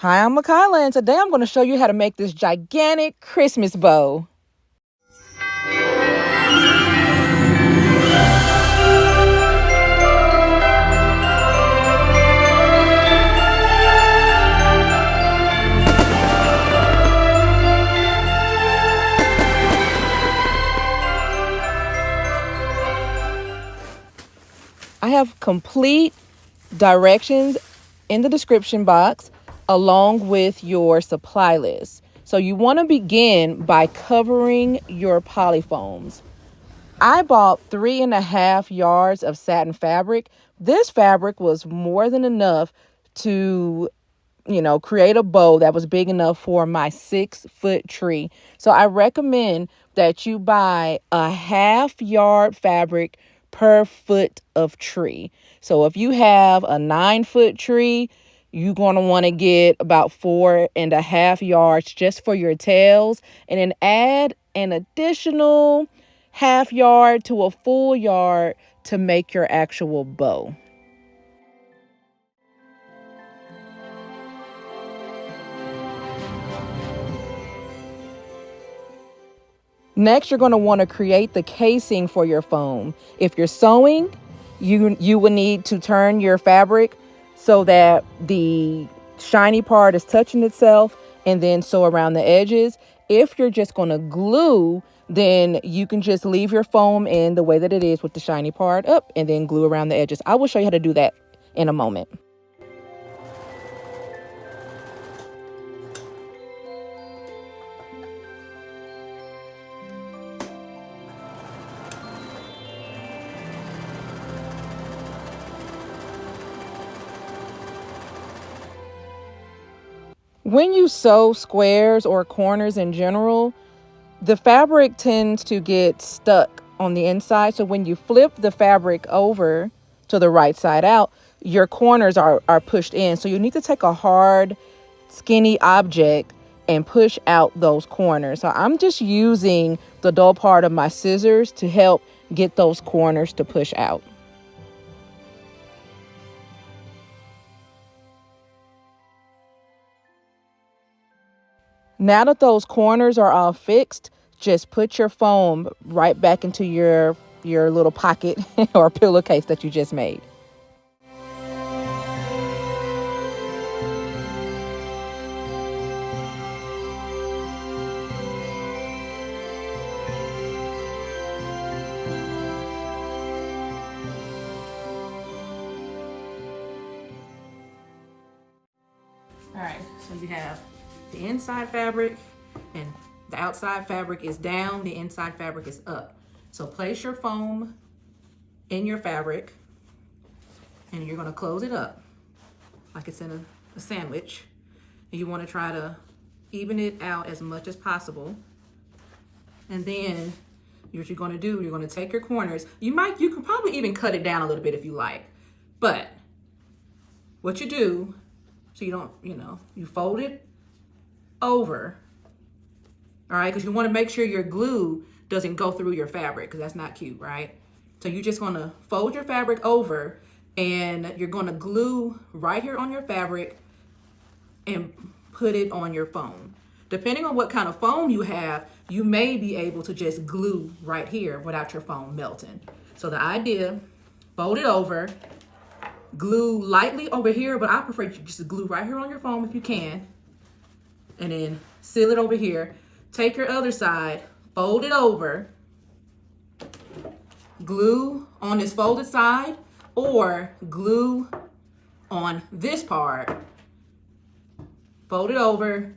Hi, I'm Makayla, and today I'm going to show you how to make this gigantic Christmas bow. I have complete directions in the description box along with your supply list. So you want to begin by covering your polyfoams. I bought 3.5 yards of satin fabric. This fabric was more than enough to create a bow that was big enough for my 6-foot tree. So I recommend that you buy a 1/2 yard fabric per foot of tree. So if you have a 9-foot tree, you're going to want to get about 4.5 yards just for your tails, and then add an additional 1/2 yard to a full yard to make your actual bow. Next, you're going to want to create the casing for your foam. If you're sewing, you will need to turn your fabric so that the shiny part is touching itself, and then sew around the edges. If you're just going to glue, then you can just leave your foam in the way that it is with the shiny part up and then glue around the edges. I will show you how to do that in a moment. When you sew squares or corners in general, the fabric tends to get stuck on the inside. So when you flip the fabric over to the right side out, your corners are pushed in. So you need to take a hard, skinny object and push out those corners. So I'm just using the dull part of my scissors to help get those corners to push out. Now that those corners are all fixed, just put your foam right back into your little pocket or pillowcase that you just made. All right, so you have the inside fabric and the outside fabric is down, the inside fabric is up. So place your foam in your fabric and you're gonna close it up like it's in a sandwich. And you wanna try to even it out as much as possible. And then what you're gonna do, you're gonna take your corners. You could probably even cut it down a little bit if you like. But what you do, so you don't, you fold it over, all right? Because you want to make sure your glue doesn't go through your fabric, because that's not cute, right? So you're just going to fold your fabric over and you're going to glue right here on your fabric and put it on your foam. Depending on what kind of foam you have, you may be able to just glue right here without your foam melting. So the idea, fold it over, glue lightly over here, but I prefer you just glue right here on your foam if you can, and then seal it over here. Take your other side, fold it over, glue on this folded side, or glue on this part, fold it over,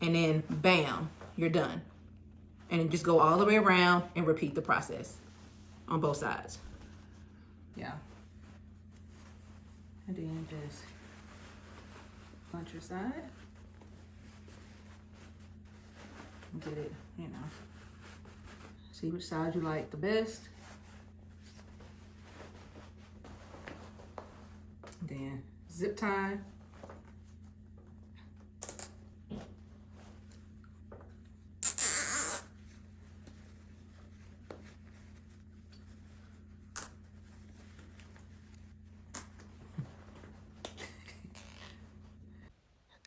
and then bam, you're done. And then just go all the way around and repeat the process on both sides. Yeah. And then just punch your side. And get it, see which side you like the best. And then zip tie.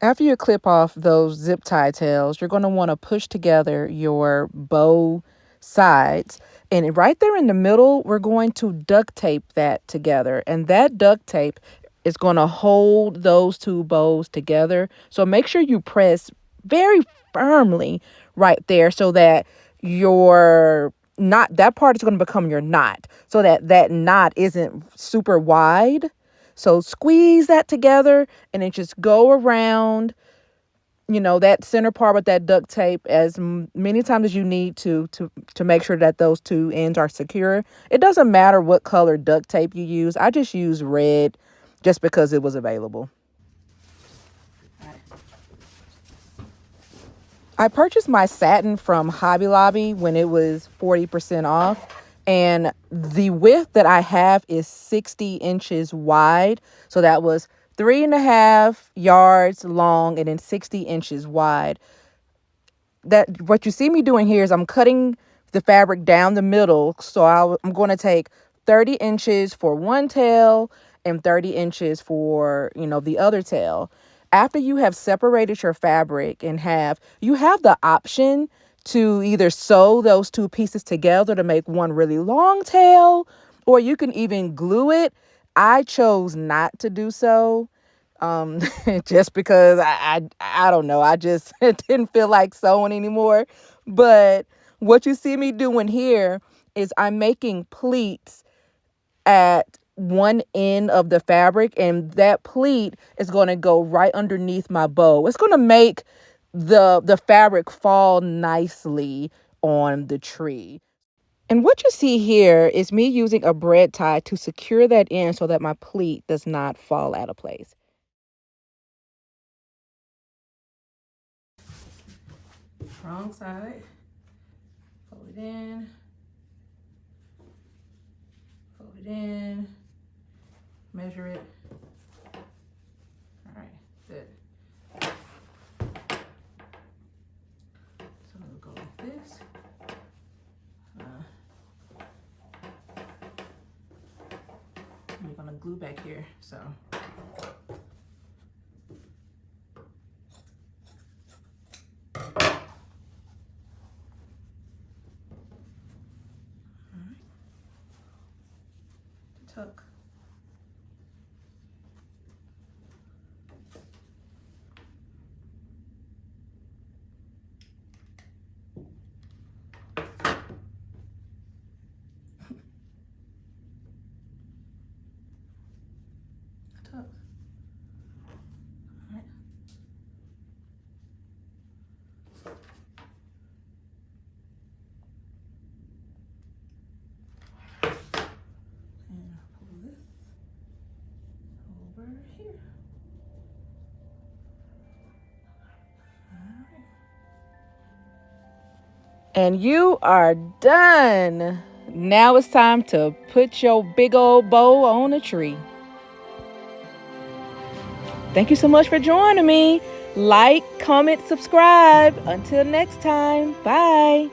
After you clip off those zip tie tails, you're going to want to push together your bow sides. And right there in the middle, we're going to duct tape that together. And that duct tape is going to hold those two bows together. So make sure you press very firmly right there so that your knot, that part is going to become your knot, so that that knot isn't super wide. So squeeze that together and then just go around, that center part with that duct tape as many times as you need to make sure that those two ends are secure. It doesn't matter what color duct tape you use. I just use red just because it was available. I purchased my satin from Hobby Lobby when it was 40% off. And the width that I have is 60 inches wide. So that was 3.5 yards long and then 60 inches wide. That what you see me doing here is I'm cutting the fabric down the middle. So I'm going to take 30 inches for one tail and 30 inches for, the other tail. After you have separated your fabric in half, you have the option to either sew those two pieces together to make one really long tail, or you can even glue it. I chose not to do so, just because I don't know. I just didn't feel like sewing anymore. But what you see me doing here is I'm making pleats at one end of the fabric, and that pleat is going to go right underneath my bow. It's going to make the fabric fall nicely on the tree. And what you see here is me using a bread tie to secure that end so that my pleat does not fall out of place. Wrong side. Fold it in. Fold it in. Measure it. All right, good. So I'm gonna go like this. You're gonna glue back here, so. Tuck. Tuck. All right. And pull this over here. And you are done. Now it's time to put your big old bow on a tree. Thank you so much for joining me. Like, comment, subscribe. Until next time, bye.